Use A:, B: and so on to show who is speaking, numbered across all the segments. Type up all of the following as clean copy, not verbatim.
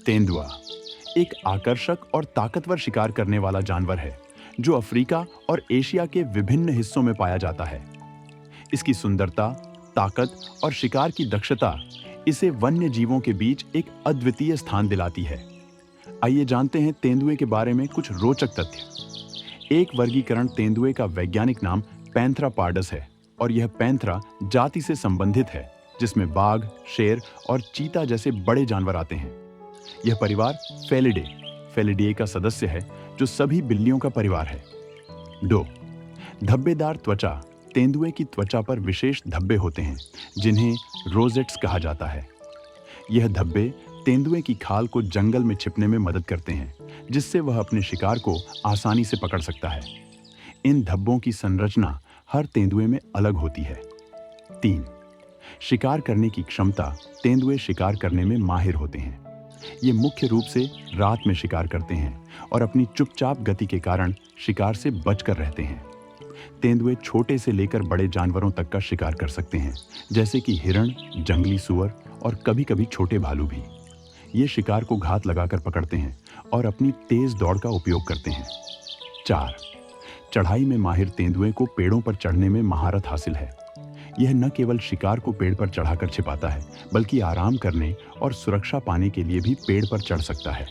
A: तेंदुआ एक आकर्षक और ताकतवर शिकार करने वाला जानवर है जो अफ्रीका और एशिया के विभिन्न हिस्सों में पाया जाता है। इसकी सुंदरता, ताकत और शिकार की दक्षता इसे वन्य जीवों के बीच एक अद्वितीय स्थान दिलाती है। आइए जानते हैं तेंदुए के बारे में कुछ रोचक तथ्य। एक वर्गीकरण तेंदुए का वैज्ञानिक नाम पैंथेरा पार्डस है और यह पैंथेरा जाति से संबंधित है जिसमें बाघ, शेर और चीता जैसे बड़े जानवर आते हैं। यह परिवार फेलिडे का सदस्य है जो सभी बिल्लियों का परिवार है। 2. धब्बेदार त्वचा। तेंदुए की त्वचा पर विशेष धब्बे होते हैं जिन्हें रोजेट्स कहा जाता है। यह धब्बे तेंदुए की खाल को जंगल में छिपने में मदद करते हैं जिससे वह अपने शिकार को आसानी से पकड़ सकता है। इन धब्बों की संरचना हर तेंदुए में अलग होती है। 3. शिकार करने की क्षमता। तेंदुए शिकार करने में माहिर होते हैं। ये मुख्य रूप से रात में शिकार करते हैं और अपनी चुपचाप गति के कारण शिकार से बचकर रहते हैं। तेंदुए छोटे से लेकर बड़े जानवरों तक का शिकार कर सकते हैं जैसे कि हिरण, जंगली सूअर और कभी-कभी छोटे भालू भी। ये शिकार को घात लगाकर पकड़ते हैं और अपनी तेज दौड़ का उपयोग करते हैं। 4. चढ़ाई में माहिर। तेंदुए को पेड़ों पर चढ़ने में महारत हासिल है। यह न केवल शिकार को पेड़ पर चढ़ाकर छिपाता है बल्कि आराम करने और सुरक्षा पाने के लिए भी पेड़ पर चढ़ सकता है।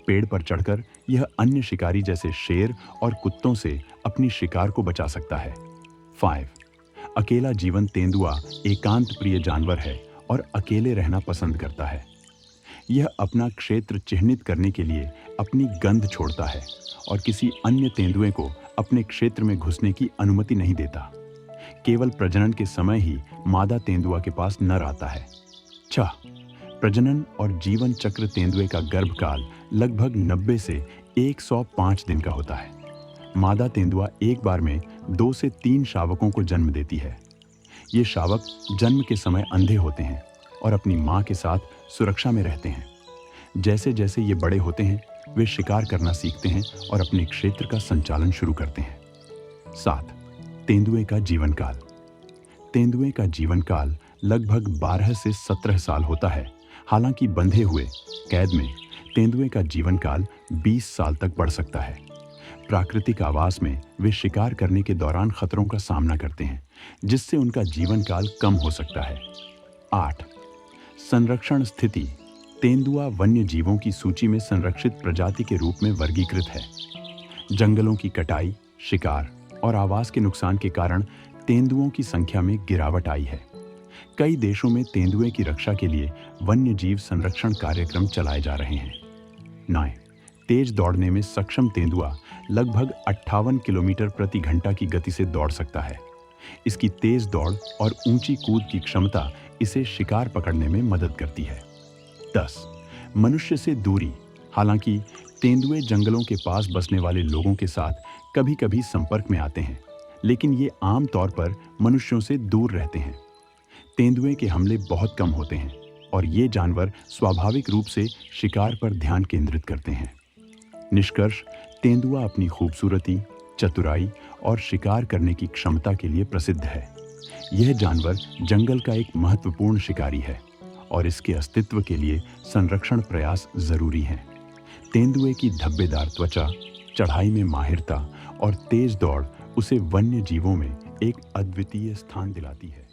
A: पेड़ पर चढ़कर यह अन्य शिकारी जैसे शेर और कुत्तों से अपनी शिकार को बचा सकता है। 5. अकेला जीवन। तेंदुआ एकांत प्रिय जानवर है और अकेले रहना पसंद करता है। यह अपना क्षेत्र चिह्नित करने के लिए अपनी गंध छोड़ता है और किसी अन्य तेंदुए को अपने क्षेत्र में घुसने की अनुमति नहीं देता। केवल प्रजनन के समय ही मादा तेंदुआ के पास नर आता है। 6. प्रजनन और जीवन चक्र। तेंदुए का गर्भकाल लगभग 90 से 105 दिन का होता है। मादा तेंदुआ एक बार में 2 से 3 शावकों को जन्म देती है। ये शावक जन्म के समय अंधे होते हैं और अपनी मां के साथ सुरक्षा में रहते हैं। जैसे जैसे ये बड़े होते हैं वे शिकार करना सीखते हैं और अपने क्षेत्र का संचालन शुरू करते हैं। 7. तेंदुए का जीवन काल। तेंदुए का जीवन काल लगभग 12 से 17 साल होता है। हालांकि बंधे हुए कैद में तेंदुए का जीवन काल 20 साल तक बढ़ सकता है। प्राकृतिक आवास में वे शिकार करने के दौरान खतरों का सामना करते हैं जिससे उनका जीवन काल कम हो सकता है। 8. संरक्षण स्थिति। तेंदुआ वन्य जीवों की सूची में संरक्षित प्रजाति के रूप में वर्गीकृत है। जंगलों की कटाई, शिकार और आवास के नुकसान के कारण तेंदुओं की संख्या में गिरावट आई है। कई देशों में तेंदुए की रक्षा के लिए वन्य जीव संरक्षण कार्यक्रम चलाए जा रहे हैं। 9. तेज दौड़ने में सक्षम। तेंदुआ लगभग 58 किलोमीटर प्रति घंटा की गति से दौड़ सकता है। इसकी तेज दौड़ और ऊंची कूद की क्षमता इसे शिकार पकड़ने में मदद करती है। 10. मनुष्य से दूरी। हालांकि तेंदुए जंगलों के पास बसने वाले लोगों के साथ कभी-कभी संपर्क में आते हैं, लेकिन ये आम तौर पर मनुष्यों से दूर रहते हैं। तेंदुए के हमले बहुत कम होते हैं और ये जानवर स्वाभाविक रूप से शिकार पर ध्यान केंद्रित करते हैं। निष्कर्ष, तेंदुआ अपनी खूबसूरती, चतुराई और शिकार करने की क्षमता के लिए प्रसिद्ध है। यह जानवर जंगल का एक महत्वपूर्ण शिकारी है और इसके अस्तित्व के लिए संरक्षण प्रयास जरूरी हैं। तेंदुए की धब्बेदार त्वचा, चढ़ाई में माहिरता और तेज दौड़ उसे वन्य जीवों में एक अद्वितीय स्थान दिलाती है।